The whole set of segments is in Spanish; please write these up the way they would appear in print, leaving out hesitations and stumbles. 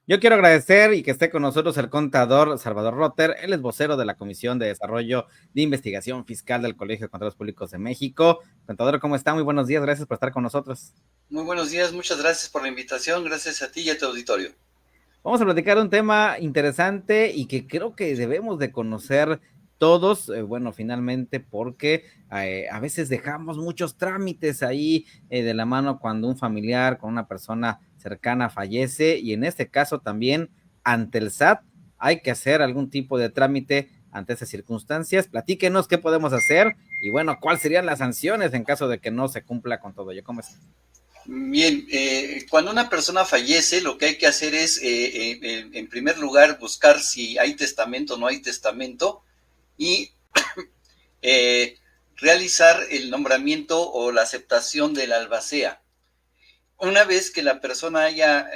Yo quiero agradecer y que esté con nosotros el contador Salvador Rotter, él es vocero de la Comisión de Desarrollo de Investigación Fiscal del Colegio de Contadores Públicos de México. Contador, ¿cómo está? Muy buenos días, gracias por estar con nosotros. Muy buenos días, muchas gracias por la invitación, gracias a ti y a tu auditorio. Vamos a platicar un tema interesante y que creo que debemos de conocer todos, bueno, finalmente, porque a veces dejamos muchos trámites ahí de la mano cuando un familiar con una persona cercana fallece y en este caso también ante el SAT hay que hacer algún tipo de trámite ante esas circunstancias. Platíquenos qué podemos hacer y bueno, cuáles serían las sanciones en caso de que no se cumpla con todo ello. ¿Cómo está? Bien, cuando una persona fallece, lo que hay que hacer es, en primer lugar, buscar si hay testamento o no hay testamento y eh, realizar el nombramiento o la aceptación del albacea. Una vez que la persona haya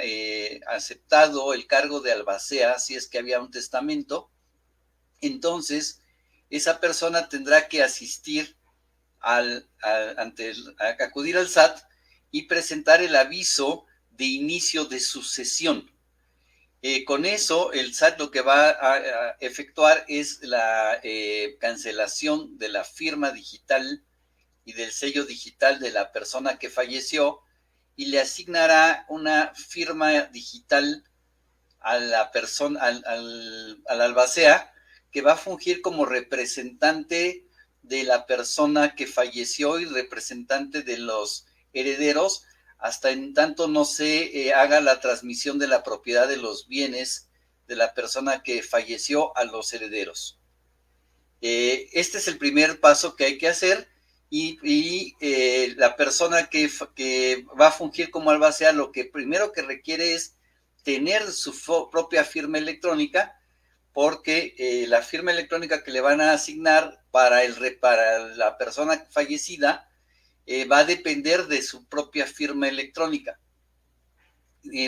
aceptado el cargo de albacea, si es que había un testamento, entonces esa persona tendrá que asistir acudir al SAT y presentar el aviso de inicio de sucesión. Con eso, el SAT lo que va a efectuar es la cancelación de la firma digital y del sello digital de la persona que falleció y le asignará una firma digital a la persona, al albacea, que va a fungir como representante de la persona que falleció y representante de los herederos, hasta en tanto no se haga la transmisión de la propiedad de los bienes de la persona que falleció a los herederos. Este es el primer paso que hay que hacer y la persona que va a fungir como albacea lo que primero que requiere es tener su propia firma electrónica porque la firma electrónica que le van a asignar para la persona fallecida va a depender de su propia firma electrónica.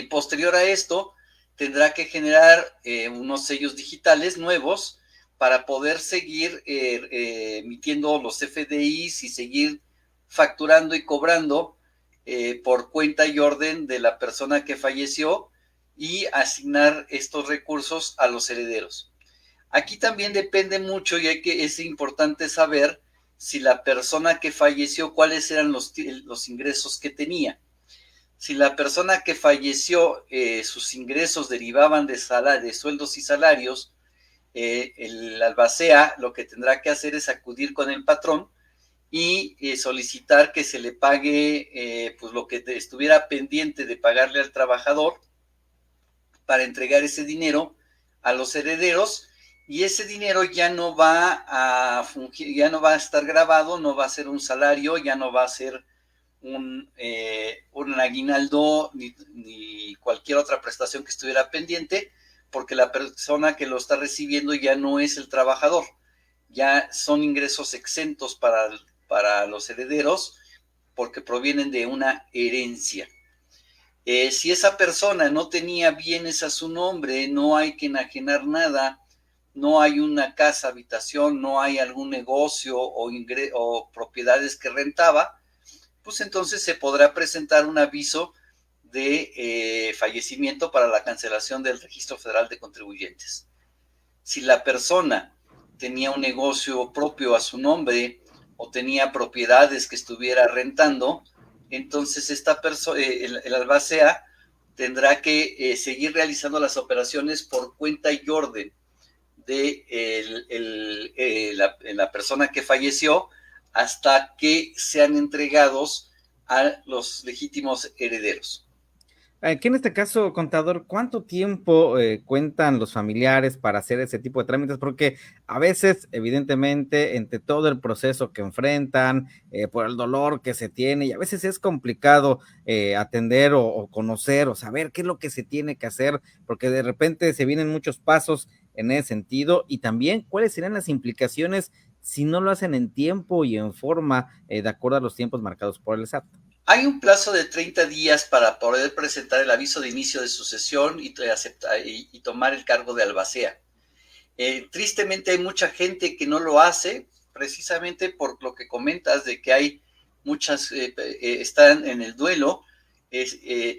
Posterior a esto, tendrá que generar unos sellos digitales nuevos para poder seguir emitiendo los FDIs y seguir facturando y cobrando por cuenta y orden de la persona que falleció y asignar estos recursos a los herederos. Aquí también depende mucho y es importante saber si la persona que falleció, cuáles eran los ingresos que tenía. Si la persona que falleció, sus ingresos derivaban de sueldos y salarios, el albacea lo que tendrá que hacer es acudir con el patrón y solicitar que se le pague pues lo que estuviera pendiente de pagarle al trabajador para entregar ese dinero a los herederos y ese dinero ya no va a fungir, ya no va a estar grabado, no va a ser un salario, ya no va a ser un aguinaldo ni cualquier otra prestación que estuviera pendiente, porque la persona que lo está recibiendo ya no es el trabajador, ya son ingresos exentos para los herederos porque provienen de una herencia. Si esa persona no tenía bienes a su nombre, no hay que enajenar nada, no hay una casa, habitación, no hay algún negocio o propiedades que rentaba, pues entonces se podrá presentar un aviso de fallecimiento para la cancelación del Registro Federal de Contribuyentes. Si la persona tenía un negocio propio a su nombre o tenía propiedades que estuviera rentando, entonces el albacea tendrá que seguir realizando las operaciones por cuenta y orden de la persona que falleció hasta que sean entregados a los legítimos herederos. Aquí en este caso, contador, ¿cuánto tiempo cuentan los familiares para hacer ese tipo de trámites? Porque a veces, evidentemente, entre todo el proceso que enfrentan, por el dolor que se tiene, y a veces es complicado atender o conocer o saber qué es lo que se tiene que hacer, porque de repente se vienen muchos pasos en ese sentido, y también cuáles serían las implicaciones si no lo hacen en tiempo y en forma, de acuerdo a los tiempos marcados por el SAT. Hay un plazo de 30 días para poder presentar el aviso de inicio de sucesión y tomar el cargo de albacea. Tristemente hay mucha gente que no lo hace, precisamente por lo que comentas de que hay muchas, están en el duelo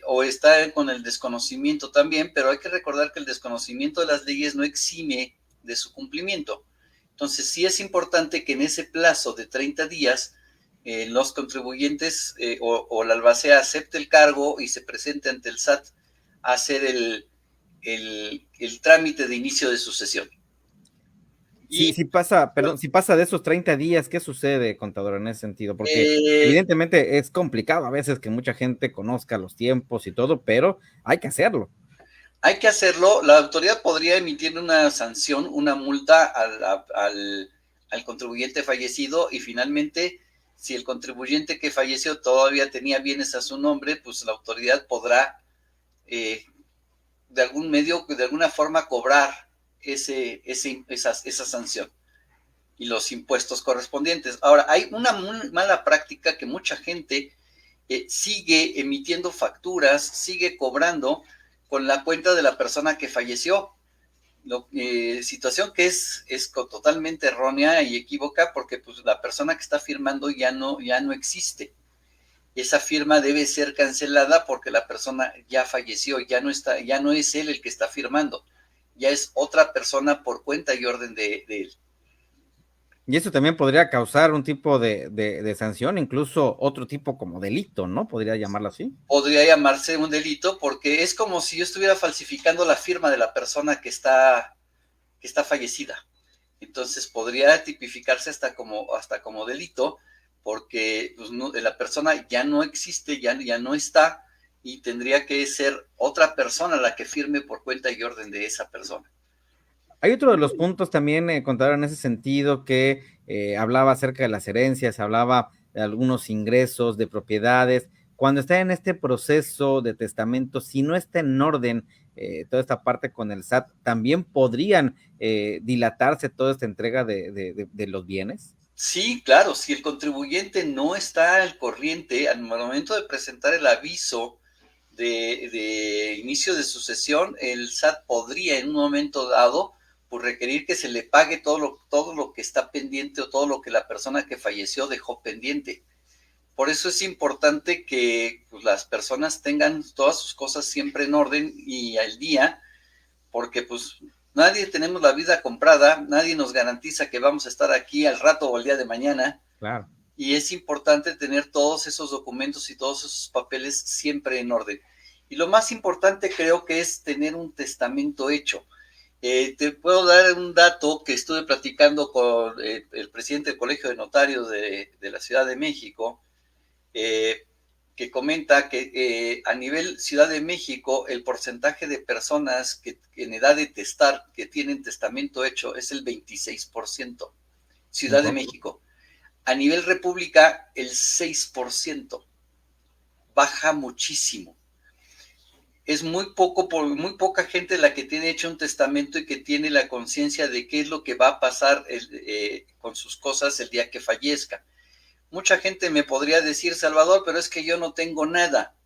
o está con el desconocimiento también, pero hay que recordar que el desconocimiento de las leyes no exime de su cumplimiento. Entonces, sí es importante que en ese plazo de 30 días los contribuyentes o la albacea acepte el cargo y se presente ante el SAT a hacer el trámite de inicio de sucesión. Sí, Y sí pasa, perdón, si pasa de esos 30 días, ¿qué sucede, contador, en ese sentido? Porque eh, evidentemente es complicado a veces que mucha gente conozca los tiempos y todo, pero hay que hacerlo. hay que hacerlo. La autoridad podría emitir una sanción, una multa al contribuyente fallecido y finalmente, si el contribuyente que falleció todavía tenía bienes a su nombre, pues la autoridad podrá eh, de algún medio, de alguna forma cobrar esa sanción y los impuestos correspondientes. Ahora, hay una muy mala práctica que mucha gente sigue emitiendo facturas, sigue cobrando con la cuenta de la persona que falleció. Situación que es totalmente errónea y equívoca porque pues, la persona que está firmando ya no existe. Esa firma debe ser cancelada porque la persona ya falleció, ya no es él el que está firmando, ya es otra persona por cuenta y orden de él. Y eso también podría causar un tipo de sanción, incluso otro tipo como delito, ¿no? Podría llamarlo así. Podría llamarse un delito porque es como si yo estuviera falsificando la firma de la persona que está fallecida. Entonces podría tipificarse hasta como delito porque pues, no, la persona ya no existe, ya no está y tendría que ser otra persona la que firme por cuenta y orden de esa persona. Hay otro de los puntos también, contador, en ese sentido, que hablaba acerca de las herencias, hablaba de algunos ingresos, de propiedades. Cuando está en este proceso de testamento, si no está en orden toda esta parte con el SAT, ¿también podrían dilatarse toda esta entrega de los bienes? Sí, claro, si el contribuyente no está al corriente al momento de presentar el aviso de inicio de sucesión, el SAT podría en un momento dado pues, requerir que se le pague todo lo que está pendiente o todo lo que la persona que falleció dejó pendiente. Por eso es importante que pues, las personas tengan todas sus cosas siempre en orden y al día, porque pues nadie tenemos la vida comprada, nadie nos garantiza que vamos a estar aquí al rato o el día de mañana, Claro. y es importante tener todos esos documentos y todos esos papeles siempre en orden. Y lo más importante creo que es tener un testamento hecho. Te puedo dar un dato que estuve platicando con el presidente del Colegio de Notarios de la Ciudad de México, eh, que comenta que a nivel Ciudad de México el porcentaje de personas que en edad de testar que tienen testamento hecho es el 26%. Ciudad de Wow. México. A nivel república, el 6%. Baja muchísimo. Es muy poca gente la que tiene hecho un testamento y que tiene la conciencia de qué es lo que va a pasar con sus cosas el día que fallezca. Mucha gente me podría decir, Salvador, pero es que yo no tengo nada.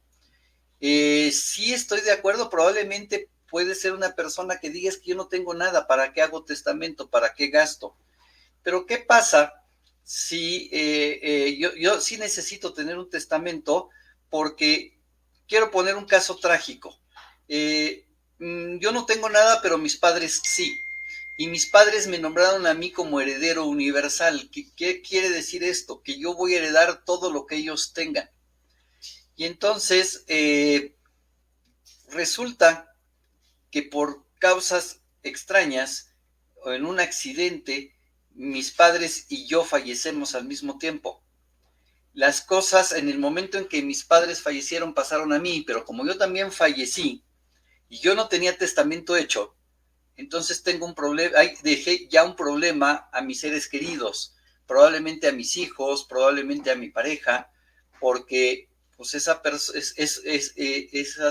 Sí estoy de acuerdo, probablemente puede ser una persona que diga es que yo no tengo nada, ¿para qué hago testamento? ¿Para qué gasto? Pero ¿qué pasa si yo sí necesito tener un testamento porque quiero poner un caso trágico? Yo no tengo nada, pero mis padres sí. Y mis padres me nombraron a mí como heredero universal. ¿Qué quiere decir esto? Que yo voy a heredar todo lo que ellos tengan. Y entonces resulta que por causas extrañas o en un accidente, mis padres y yo fallecemos al mismo tiempo. Las cosas en el momento en que mis padres fallecieron pasaron a mí, pero como yo también fallecí y yo no tenía testamento hecho, entonces tengo un problema, dejé ya un problema a mis seres queridos, probablemente a mis hijos, probablemente a mi pareja, porque pues esas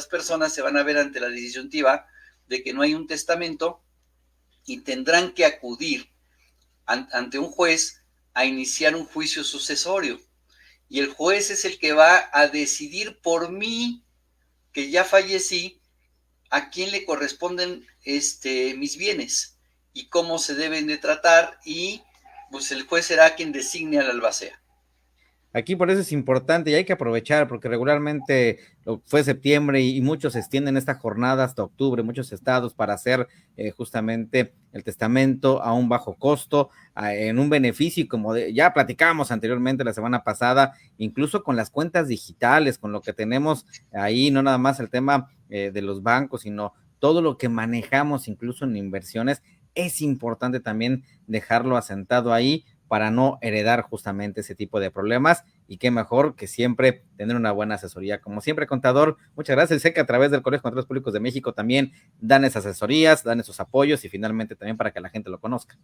personas se van a ver ante la disyuntiva de que no hay un testamento y tendrán que acudir ante un juez a iniciar un juicio sucesorio. Y el juez es el que va a decidir por mí, que ya fallecí, a quién le corresponden mis bienes y cómo se deben de tratar y pues el juez será quien designe al albacea. Aquí por eso es importante y hay que aprovechar porque regularmente fue septiembre y muchos extienden esta jornada hasta octubre, muchos estados para hacer justamente el testamento a un bajo costo, en un beneficio y como ya platicábamos anteriormente la semana pasada, incluso con las cuentas digitales, con lo que tenemos ahí, no nada más el tema de los bancos, sino todo lo que manejamos incluso en inversiones, es importante también dejarlo asentado ahí para no heredar justamente ese tipo de problemas y qué mejor que siempre tener una buena asesoría. Como siempre, contador, muchas gracias. Sé que a través del Colegio de Contadores Públicos de México también dan esas asesorías, dan esos apoyos y finalmente también para que la gente lo conozca.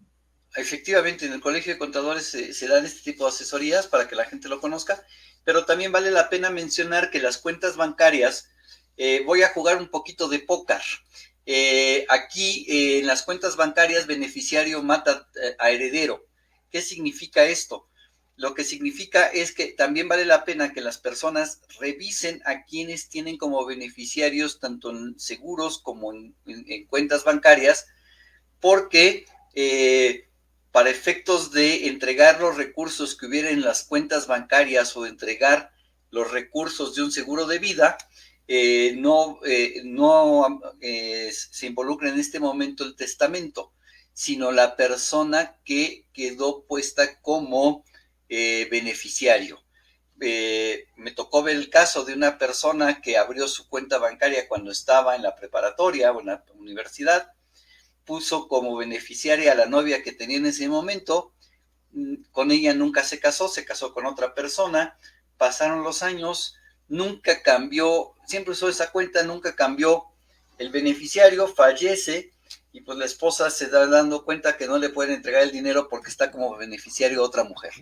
Efectivamente, en el Colegio de Contadores se dan este tipo de asesorías para que la gente lo conozca, pero también vale la pena mencionar que las cuentas bancarias, voy a jugar un poquito de póker. Aquí en las cuentas bancarias, beneficiario mata a heredero. ¿Qué significa esto? Lo que significa es que también vale la pena que las personas revisen a quienes tienen como beneficiarios, tanto en seguros como en cuentas bancarias, porque para efectos de entregar los recursos que hubiera en las cuentas bancarias o de entregar los recursos de un seguro de vida, no se involucra en este momento el testamento, sino la persona que quedó puesta como beneficiario. Me tocó ver el caso de una persona que abrió su cuenta bancaria cuando estaba en la preparatoria o en la universidad, puso como beneficiaria a la novia que tenía en ese momento, con ella nunca se casó con otra persona, pasaron los años, nunca cambió, siempre usó esa cuenta, nunca cambió, el beneficiario fallece y pues la esposa se da dando cuenta que no le pueden entregar el dinero porque está como beneficiario otra mujer.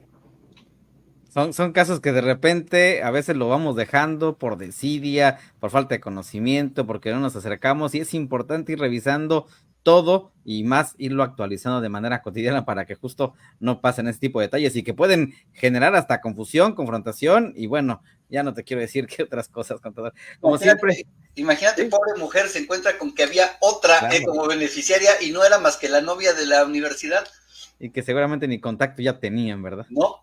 Son casos que de repente a veces lo vamos dejando por desidia, por falta de conocimiento, porque no nos acercamos y es importante ir revisando todo y más irlo actualizando de manera cotidiana para que justo no pasen ese tipo de detalles y que pueden generar hasta confusión, confrontación y bueno, ya no te quiero decir qué otras cosas, contador. Como siempre, Imagínate, sí, pobre mujer se encuentra con que había otra claro, como beneficiaria y no era más que la novia de la universidad, y que seguramente ni contacto ya tenían, ¿verdad? ¿no?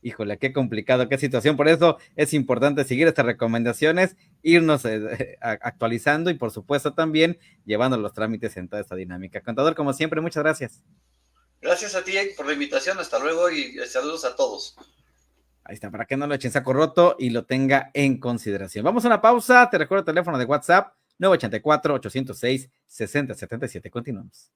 Híjole, qué complicado, qué situación. Por eso es importante seguir estas recomendaciones, irnos actualizando y por supuesto también llevando los trámites en toda esta dinámica. Contador, como siempre, muchas gracias. Gracias a ti por la invitación, hasta luego y saludos a todos. Ahí está, para que no lo echen saco roto y lo tenga en consideración. Vamos a una pausa. Te recuerdo el teléfono de WhatsApp 984-806-6077. Continuamos.